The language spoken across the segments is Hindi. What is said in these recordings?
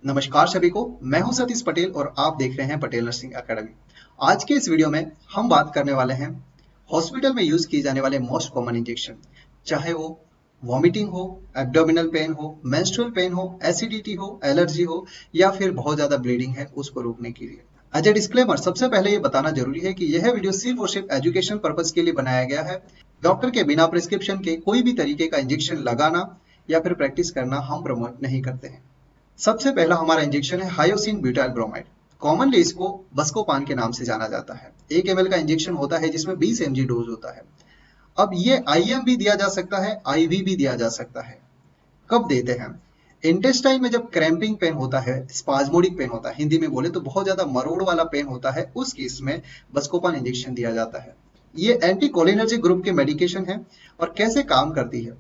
नमस्कार सभी को। मैं हूं सतीश पटेल और आप देख रहे हैं पटेल नर्सिंग एकेडमी। आज के इस वीडियो में हम बात करने वाले हैं हॉस्पिटल में यूज किए जाने वाले मोस्ट कॉमन इंजेक्शन, चाहे वो वॉमिटिंग हो, एब्डोमिनल पेन हो, मेंस्ट्रुअल पेन हो, एसिडिटी हो, एलर्जी हो या फिर बहुत ज्यादा ब्लीडिंग है उसको रोकने के लिए। एज ए डिस्क्लेमर, सबसे पहले ये बताना जरूरी है कि यह वीडियो सिर्फ और सिर्फ एजुकेशन पर्पज के लिए बनाया गया है। डॉक्टर के बिना प्रिस्क्रिप्शन के कोई भी तरीके का इंजेक्शन लगाना या फिर प्रैक्टिस करना हम प्रमोट नहीं करते हैं। सबसे पहला हमारा इंजेक्शन है हायोसिन ब्यूटाइल ब्रोमाइड। कॉमनली इसको बस्कोपान के नाम से जाना जाता है। 1 ml का इंजेक्शन होता है जिसमें 20 mg डोज होता है। अब ये आईएम भी दिया जा सकता है, आईवी भी दिया जा सकता है। कब देते हैं? इंटेस्टाइन में जब क्रैम्पिंग पेन होता है, स्पाज्मोडिक पेन होता है, हिंदी में बोले तो बहुत ज्यादा मरोड़ वाला पेन होता है, उस केस में बस्कोपान इंजेक्शन दिया जाता है। ये एंटी कोलिनर्जिक ग्रुप के मेडिकेशन है। और कैसे काम करती है?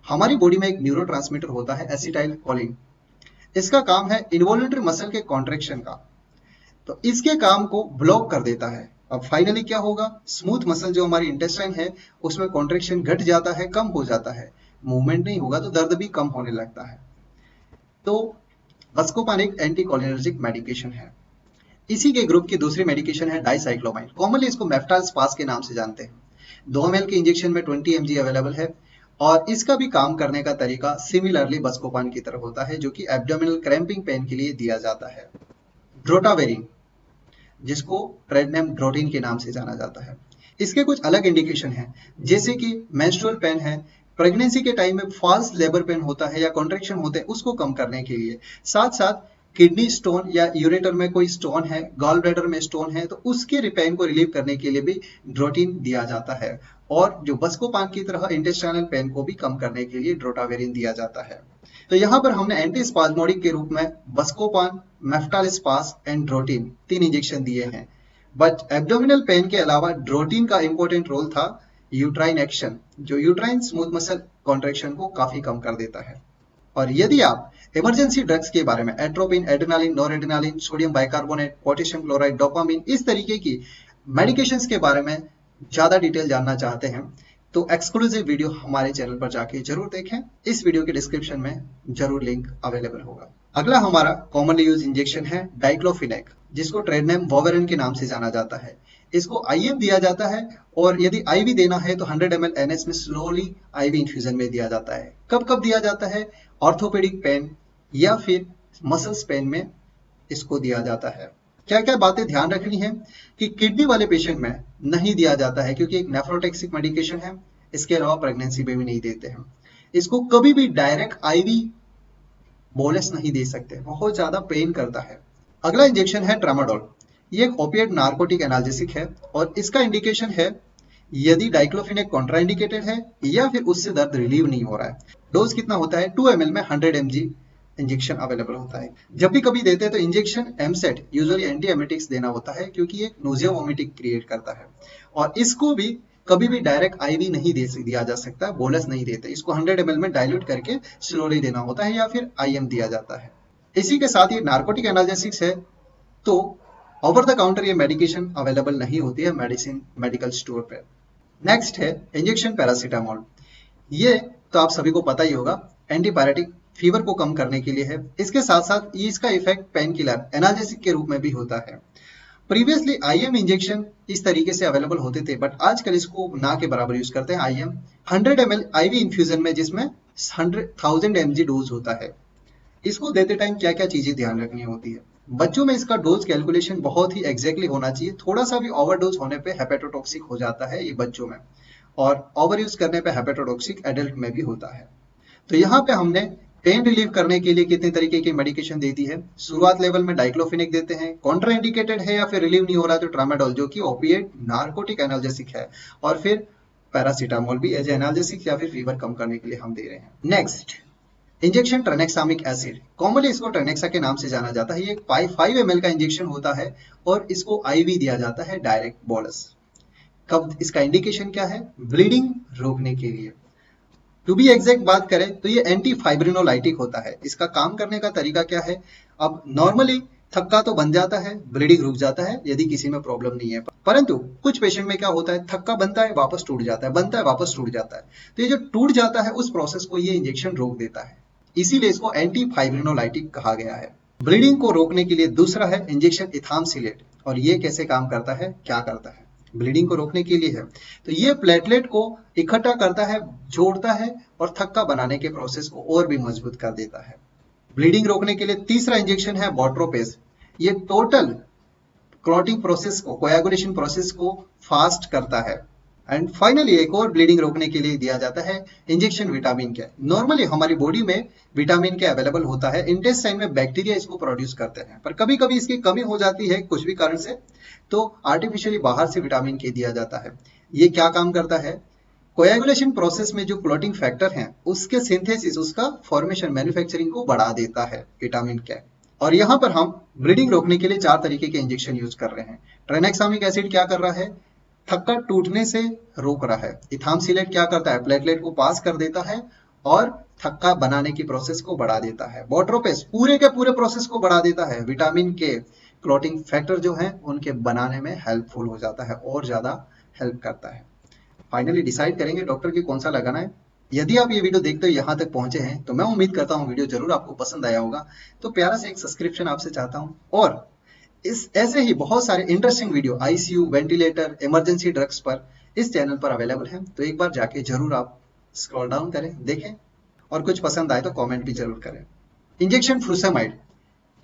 हमारी बॉडी में एक न्यूरोट्रांसमीटर होता है एसिटाइल कोलिन। इसका काम है इनवॉल्यूंटरी मसल के कॉन्ट्रेक्शन का, तो इसके काम को ब्लॉक कर देता है। अब फाइनली क्या होगा? स्मूथ मसल जो हमारी इंटेस्टाइन है उसमें कॉन्ट्रेक्शन घट जाता है, कम हो जाता है। मूवमेंट नहीं होगा तो दर्द भी कम होने लगता है। तो बस्कोपान एक एंटीकोलिनर्जिक मेडिकेशन है। इसी के ग्रुप की दूसरी मेडिकेशन है डाइसाइक्लोमाइन। कॉमनली इसको मेफ्टाल स्पास के नाम से जानते हैं। 2 ml के इंजेक्शन में 20 mg अवेलेबल है और इसका भी काम करने का तरीका सिमिलरली बस्कोपान की तरह होता है, जो कि एब्डोमिनल क्रैम्पिंग पेन के लिए दिया जाता है। ड्रोटावेरिन, जिसको ट्रेडनेम ड्रोटिन के नाम से जाना जाता है। इसके कुछ अलग इंडिकेशन हैं, जैसे कि मेंस्ट्रुअल पेन है, प्रेगनेंसी के टाइम में फॉल्स लेबर पेन होता है या कॉन्ट्रेक्शन होते हैं, उसको कम करने के लिए। साथ साथ किडनी स्टोन या यूरेटर में कोई स्टोन है, गॉल ब्लैडर में स्टोन है, तो उसके पेन को रिलीव करने के लिए भी ड्रोटिन दिया जाता है। और जो बस्कोपान की तरह इंटेस्टाइनल पेन को भी कम करने के लिए ड्रोटावेरिन दिया जाता है। तो यहाँ पर हमने एंटी स्पाज्मोडिक के रूप में Buscopan, Meftal Spas and Drotin 3 injection दिए हैं। बट एब्डोमिनल पेन के अलावा ड्रोटिन का इंपॉर्टेंट रोल था यूट्राइन एक्शन, जो यूट्राइन स्मूथ मसल कॉन्ट्रेक्शन को काफी कम कर देता है। और यदि आप इमरजेंसी ड्रग्स के बारे में atropine, adrenaline, noradrenaline, sodium bicarbonate, potassium chloride, dopamine, इस तरीके की मेडिकेशंस के बारे में ज्यादा डिटेल जानना चाहते हैं तो एक्सक्लूसिव वीडियो हमारे चैनल पर जाके जरूर देखें। इस वीडियो के डिस्क्रिप्शन में जरूर लिंक अवेलेबल होगा। अगला हमारा कॉमनली यूज इंजेक्शन है डाइक्लोफिनेक, जिसको ट्रेड नेम वोवेरन के नाम से जाना जाता है। इसको आईएम दिया जाता है और यदि आईवी देना है तो 100 ml एनएस में स्लोली आईवी इन्फ्यूजन में दिया जाता है। कब कब दिया जाता है? ऑर्थोपेडिक पेन या फिर मसल्स पेन में इसको दिया जाता है। क्या क्या बातें ध्यान रखनी है कि किडनी वाले पेशेंट में नहीं दिया जाता है क्योंकि एक नेफ्रोटॉक्सिक मेडिकेशन है। इसके अलावा प्रेगनेंसी में भी नहीं देते हैं। इसको कभी भी डायरेक्ट आईवी बोलस नहीं दे सकते, बहुत ज्यादा पेन करता है। अगला इंजेक्शन है ट्रामाडोल। ये एक ओपिएट नार्कोटिक एनाल्जेसिक है और इसका इंडिकेशन है यदि डाइक्लोफिनेक कॉन्ट्राइंडिकेटेड है या फिर उससे दर्द रिलीव नहीं हो रहा है। डोज कितना होता है? 2 ml में 100 mg इंजेक्शन अवेलेबल होता है। जब भी कभी देते हैं तो injection EAMCET usually anti emetics देना होता है क्योंकि ये नोजिया वोमिटिंग क्रिएट करता है। और इसको भी कभी भी डायरेक्ट आईवी नहीं दिया जा सकता, बोलस नहीं देते। इसको 100 ml में डाइल्यूट करके स्लोली देना होता है या फिर आईएम दिया जाता है। इसी के साथ ये नार्कोटिक एनाल्जेसिक्स है, तो ओवर द काउंटर ये मेडिकेशन अवेलेबल नहीं होती है मेडिकल स्टोर पे। नेक्स्ट है इंजेक्शन पैरासीटामोल। ये तो आप सभी को पता ही होगा, एंटीपायरेटिक फीवर को कम करने के लिए है। इसके साथ साथ ये इसका इफेक्ट पेन किलर एनाल्जेसिक के रूप में भी होता है। प्रीवियसली आईएम इंजेक्शन इस तरीके से अवेलेबल होते थे, बट आजकल इसको ना के बराबर यूज करते हैं। आईएम 100 ml आईवी इन्फ्यूजन में, जिसमें 1000 mg डोज होता है। इसको देते टाइम क्या क्या चीजें ध्यान रखनी होती है? बच्चों में इसका डोज कैलकुलेशन बहुत ही एग्जैक्टली होना चाहिए। थोड़ा सा भी ओवरडोज होने पे हेपेटोटॉक्सिक हो जाता है ये बच्चों में, और ओवर यूज करने पे हेपेटोटॉक्सिक एडल्ट में भी होता है। तो यहाँ पे हमने पेन रिलीव करने के लिए कितने तरीके की मेडिकेशन देती है। शुरुआत लेवल में डाइक्लोफिनेक देते हैं, कॉन्ट्राइंडिकेटेड है या फिर रिलीव नहीं हो रहा तो ट्रामाडोल, जो कि ओपिएट नार्कोटिक एनाल्जेसिक है, और फिर पैरासीटामोल भी एज एनाल्जेसिक या फिर फीवर कम करने के लिए हम दे रहे हैं। Next injection ट्रेनेक्सामिक acid. कॉमनली इसको ट्रेनेक्सा के नाम से जाना जाता है। ये 5 ml का इंजेक्शन होता है और इसको आईवी दिया जाता है, डायरेक्ट बोलस। कब? इसका इंडिकेशन क्या है? ब्लीडिंग रोकने के लिए। टू बी एग्जैक्ट बात करें तो ये एंटी फाइब्रिनोलाइटिक होता है। इसका काम करने का तरीका क्या है? अब नॉर्मली थक्का तो बन जाता है, ब्लीडिंग रुक जाता है यदि किसी में प्रॉब्लम नहीं है, परंतु कुछ पेशेंट में क्या होता है, थक्का बनता है वापस टूट जाता है, बनता है वापस टूट जाता है। तो ये जो टूट जाता है उस प्रोसेस को ये इंजेक्शन रोक देता है, इसीलिए इसको एंटी फाइब्रिनोलाइटिक कहा गया है। ब्लीडिंग को रोकने के लिए दूसरा है इंजेक्शन इथामसिलेट। और ये कैसे काम करता है, क्या करता है? ब्लीडिंग को रोकने के लिए है। तो ये प्लेटलेट को इकट्ठा करता है, जोड़ता है और थक्का बनाने के प्रोसेस को और भी मजबूत कर देता है। ब्लीडिंग रोकने के लिए तीसरा इंजेक्शन है बॉट्रोपेज। ये टोटल क्लॉटिंग प्रोसेस को, कोएगुलेशन प्रोसेस को फास्ट करता है। एंड फाइनली एक और ब्लीडिंग रोकने के लिए दिया जाता है इंजेक्शन विटामिन के। नॉर्मली हमारी बॉडी में विटामिन के अवेलेबल होता है, इंटेस्टाइन में बैक्टीरिया इसको प्रोड्यूस करते हैं, पर कभी कभी इसकी कमी हो जाती है कुछ भी कारण से, तो आर्टिफिशियली बाहर से विटामिन के दिया जाता है। ये क्या काम करता है? कोएगुलेशन प्रोसेस में जो क्लॉटिंग फैक्टर हैं उसके सिंथेसिस, उसका फॉर्मेशन, मैन्युफैक्चरिंग को बढ़ा देता है विटामिन के। और यहाँ पर हम ब्लीडिंग रोकने के लिए 4 तरीके के इंजेक्शन यूज कर रहे हैं। ट्राइनेक्सामिक एसिड क्या कर रहा है? थक्का टूटने से रोक रहा है। इथामसिलेट क्या करता है? प्लेटलेट को पास कर देता है और थक्का बनाने की प्रोसेस को बढ़ा देता है। बॉट्रोपेज पूरे के पूरे प्रोसेस को बढ़ा देता है। विटामिन के क्लॉटिंग फैक्टर जो हैं उनके बनाने में हेल्पफुल हो जाता है और ज्यादा हेल्प करता है। फाइनली डिसाइड करेंगे डॉक्टर की कौन सा लगाना है। यदि आप ये वीडियो देखते हुए यहाँ तक पहुंचे हैं तो मैं उम्मीद करता हूँ वीडियो जरूर आपको पसंद आया होगा। तो प्यारा से एक सब्सक्रिप्शन आपसे चाहता हूँ, और इस ऐसे ही बहुत सारे interesting video ICU, ventilator, emergency drugs पर इस चैनल पर अवेलेबल हैं। तो एक बार जाके जरूर आप स्क्रॉल डाउन करें, देखें, और कुछ पसंद आए तो कमेंट भी जरूर करें। इंजेक्शन फ्रूसेमाइड,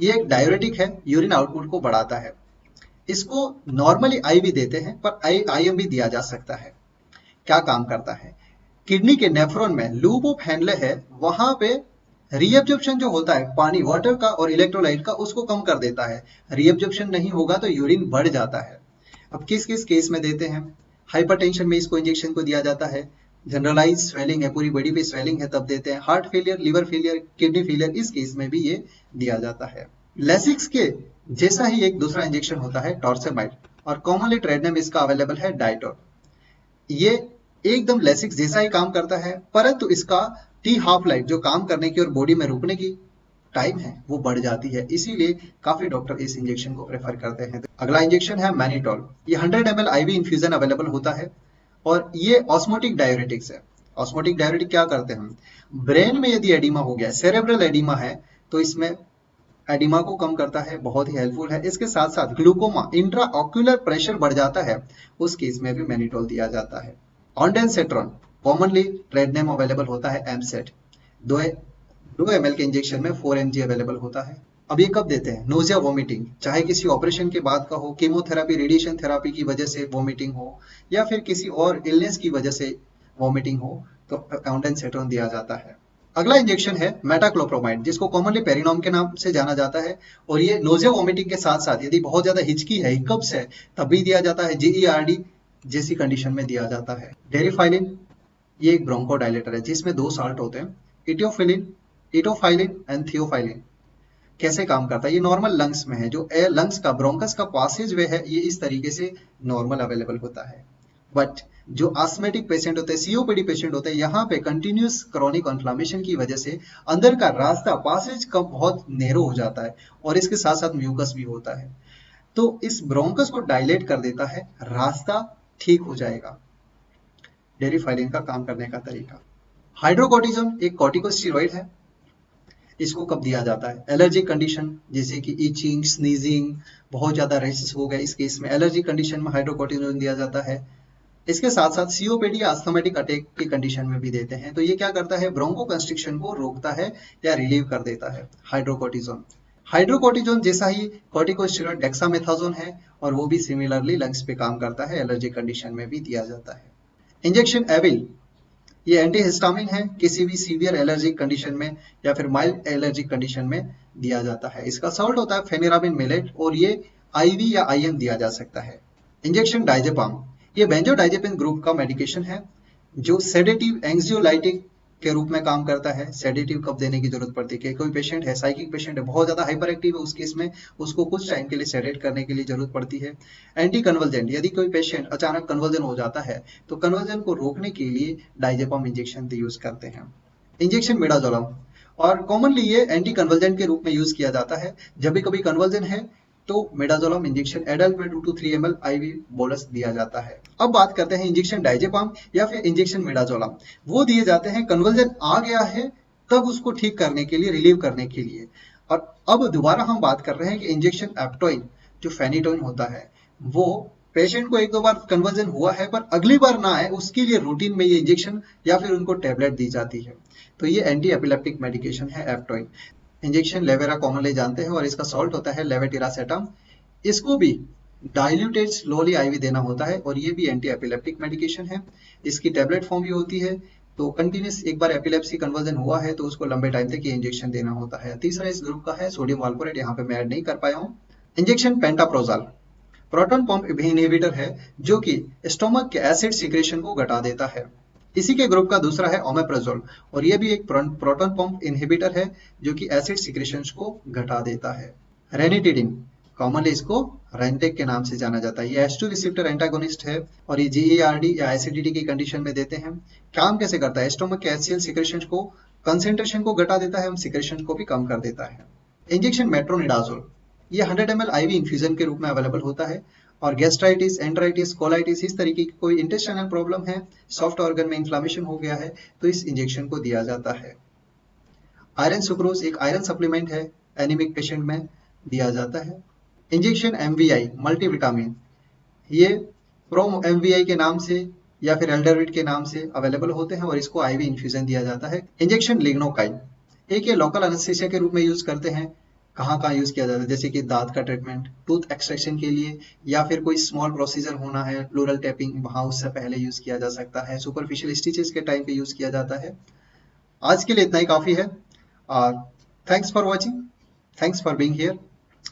ये एक डायरेटिक है, यूरिन आउटपुट को बढ़ाता है। इसको नॉर्मली आईवी देते हैं, पर आईएम भी दिया जा सकता है। क्या काम करता है? किडनी के नेफ्रॉन में लूप ऑफ हैंडले है, वहां पे रीअब्जॉर्प्शन जो होता है पानी, वाटर का और इलेक्ट्रोलाइट का, उसको कम कर देता है। रीअब्जॉर्प्शन नहीं होगा तो यूरिन बढ़ जाता है। अब किस किस केस में देते हैं? हाइपरटेंशन में इसको इंजेक्शन को दिया जाता है। जनरलाइज स्वेलिंग है, पूरी बॉडी पे स्वेलिंग है, तब देते हैं। Heart failure, liver failure, kidney failure, इस केस में भी ये दिया जाता है। लेसिक्स के जैसा ही एक दूसरा इंजेक्शन होता है टॉर्सेमाइड, और कॉमनली ट्रेड में इसका अवेलेबल है डाइटोर। ये एकदम लेसिक्स जैसा ही काम करता है, परंतु इसका टी हाफ लाइफ, जो काम करने की और बॉडी में रुकने की टाइम है, वो बढ़ जाती है। इसीलिए काफी डॉक्टर इस इंजेक्शन को प्रेफर करते हैं। अगला इंजेक्शन है मैनिटोल। ये 100 ml आईवी इन्फ्यूजन अवेलेबल होता है, और ये ऑस्मोटिक डायरेटिक्स है। ऑस्मोटिक डायरेटिक क्या करते हैं? ब्रेन में यदि एडिमा हो गया, सेरेब्रल एडिमा है, तो इसमें एडिमा को कम करता है, बहुत ही हेल्पफुल है। इसके साथ साथ ग्लूकोमा, इंट्रा ऑक्यूलर प्रेशर बढ़ जाता है, उस केस में भी मैनिटोल दिया जाता है। ऑन्डेंसेट्रॉन, कॉमनली ट्रेड नेम अवेलेबल होता है एमसेट। 2 ml के इंजेक्शन में 4 mg अवेलेबल होता है। अब ये कब देते हैं? नोजिया, वोमिटिंग, चाहे किसी ऑपरेशन के बाद का हो, कीमोथेरापी, रेडिएशन थेरापी की वजह से वोमिटिंग हो, या फिर किसी और इलनेस की वजह से वोमिटिंग हो, तो ऑन्डेंसेट्रॉन दिया जाता है। अगला इंजेक्शन है मेटाक्लोप्रोमाइड, जिसको कॉमनली पेरिनोम के नाम से जाना जाता है, और ये नोजिया, वोमिटिंग के साथ साथ यदि बहुत ज्यादा हिचकी है, हिकअप्स है, तब भी दिया जाता है। जीईआरडी जैसी कंडीशन में दिया जाता है। डेरिफाइलिन, ये एक ब्रोंकोडायलेटर है जिसमें 2 साल्ट होते हैं, इटोफाइलिन एंड थियोफाइलिन। कैसे काम करता है? ये नॉर्मल लंग्स में है, जो एयर लंग्स का ब्रोंकस का पासेज वे है, ये इस तरीके से नॉर्मल अवेलेबल होता है। बट जो आस्थमेटिक पेशेंट होते हैं, सीओपीडी पेशेंट होते हैं, यहाँ पे कंटिन्यूस क्रोनिक इन्फ्लेमेशन की वजह से अंदर का रास्ता, पासेज का बहुत नैरो हो जाता है, और इसके साथ साथ म्यूकस भी होता है। तो इस ब्रोंकस को डायलेट कर देता है, रास्ता ठीक हो जाएगा। डेरिफाइलिन का काम करने का तरीका। हाइड्रोकोर्टिजोन एक कॉर्टिकोस्टेरॉइड है। इसको कब दिया जाता है? एलर्जी कंडीशन, जैसे कि इचिंग, स्नीजिंग, बहुत ज्यादा रेसेस हो गए, इस केस में एलर्जी कंडीशन में हाइड्रोकोर्टिजोन दिया जाता है। इसके साथ साथ सीओपीडी, आस्थमेटिक अटैक की कंडीशन में भी देते हैं। तो ये क्या करता है? ब्रोंको कंस्ट्रिक्शन को रोकता है या रिलीव कर देता है, हाइड्रोकोर्टिजोन। हाइड्रोकोर्टिजोन जैसा ही कॉर्टिकोस्टेरॉइड डेक्सामेथासोन है, और वो भी सिमिलरली लंग्स पे काम करता है, एलर्जी कंडीशन में भी दिया जाता है। इंजेक्शन एविल, ये एंटीहिस्टामिन है, किसी भी सीवियर एलर्जिक कंडीशन में या फिर माइल्ड एलर्जिक कंडीशन में दिया जाता है। इसका सॉल्ट होता है फेनिराबिन मिलेट, और ये आईवी या आईएम दिया जा सकता है। इंजेक्शन डाइजेपाम, ये बेंजोडाइजेपिन ग्रुप का मेडिकेशन है, जो सेडेटिव, एंग्जियोलाइटिक के रूप में काम करता है। सेडेटिव कब देने की जरूरत पड़ती है? कोई पेशेंट है, साइकिक पेशेंट है, बहुत ज्यादा हाइपर एक्टिव है, उस केस में उसको कुछ टाइम के लिए सेडेट करने के लिए जरूरत पड़ती है। एंटी कन्वर्जेंट, यदि कोई पेशेंट अचानक कन्वर्जन हो जाता है, तो कन्वर्जन को रोकने के लिए डाइजेपाम इंजेक्शन यूज करते हैं। इंजेक्शन मिडाजोलम, और कॉमनली ये एंटी कन्वर्जेंट के रूप में यूज किया जाता है। जब भी कभी कन्वर्जन है तो मिडाजोलम इंजेक्शन एडल्ट में 2 to 3 ml आईवी बोलस दिया जाता है। अब बात करते हैं इंजेक्शन डाइजेपाम या फिर इंजेक्शन मिडाजोलम। वो दिए जाते हैं कन्वर्जन आ गया है तब उसको ठीक करने के लिए, रिलीव करने के लिए। और अब दोबारा हम बात कर रहे हैं कि इंजेक्शन एप्टोइन जो फेनिटोइन होता है वो पेशेंट को एक दो बार कन्वर्जन हुआ है पर अगली बार ना आए उसके लिए रूटीन में ये इंजेक्शन या फिर उनको टेबलेट दी जाती है। तो ये एंटी एपिलेप्टिक मेडिकेशन है एप्टोइन। इंजेक्शन लेवेरा कॉमनली जानते हैं और इसका सॉल्ट होता है लेवेटिरासेटम। इसको भी डाइल्यूटेड स्लोली आईवी देना होता है और ये भी एंटी एपिलेप्टिक मेडिकेशन है। इसकी टेबलेट फॉर्म भी होती है। तो कंटिन्यूस एक बार एपिलेप्सी कन्वर्जन हुआ है तो उसको लंबे टाइम तक ये इंजेक्शन देना होता है। तीसरा इस ग्रुप का है सोडियम वाल्पोरेट, यहाँ पे मैं ऐड नहीं कर पाया हूँ। इंजेक्शन पेंटाप्रोजाल प्रोटॉन पंप इनहिबिटर है जो कि स्टोमक के एसिड सिक्रेशन को घटा देता है। इसी के ग्रुप का दूसरा है ओमेप्राजोल और यह भी एक प्रोटॉन पंप इनहिबिटर है जो कि एसिड सिक्रेशन को घटा देता है। रेनिटिडिन कॉमनली इसको रेंटेक के नाम से जाना जाता है। ये H2 रिसेप्टर एंटागोनिस्ट है और ये GERD या एसिडिटी की कंडीशन में देते हैं। काम कैसे करता है? स्टोमक के HCl सिक्रेशन को कंसेंट्रेशन को घटा देता है, सिक्रेशन को भी कम कर देता है। इंजेक्शन मेट्रोनिडाजोल ये 100 ml IV इन्फ्यूजन के रूप में अवेलेबल होता है और गैस्ट्राइटिस, एंटराइटिस, कोलाइटिस इस तरीके की कोई इंटेस्टाइनल प्रॉब्लम है, सॉफ्ट ऑर्गन में इन्फ्लामेशन हो गया है तो इस इंजेक्शन को दिया जाता है। आयरन सुक्रोज एक आयरन सप्लीमेंट है, एनीमिक पेशेंट में दिया जाता है। इंजेक्शन MVI मल्टीविटामिन ये प्रोम MVI के नाम से या फिर एल्डरविट के नाम से अवेलेबल होते हैं और इसको IV इन्फ्यूजन दिया जाता है। इंजेक्शन लिग्नोकाइन एक ये लोकल एनेस्थीसिया के रूप में यूज करते हैं। कहाँ कहाँ यूज किया जाता है? जैसे कि दांत का ट्रीटमेंट, टूथ एक्सट्रैक्शन के लिए या फिर कोई स्मॉल प्रोसीजर होना है, प्लूरल टैपिंग, वहां उससे पहले यूज किया जा सकता है। सुपरफिशियल स्टिचेस के टाइम पे यूज किया जाता है। आज के लिए इतना ही काफी है और thanks for watching, thanks for being here,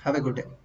have a good day.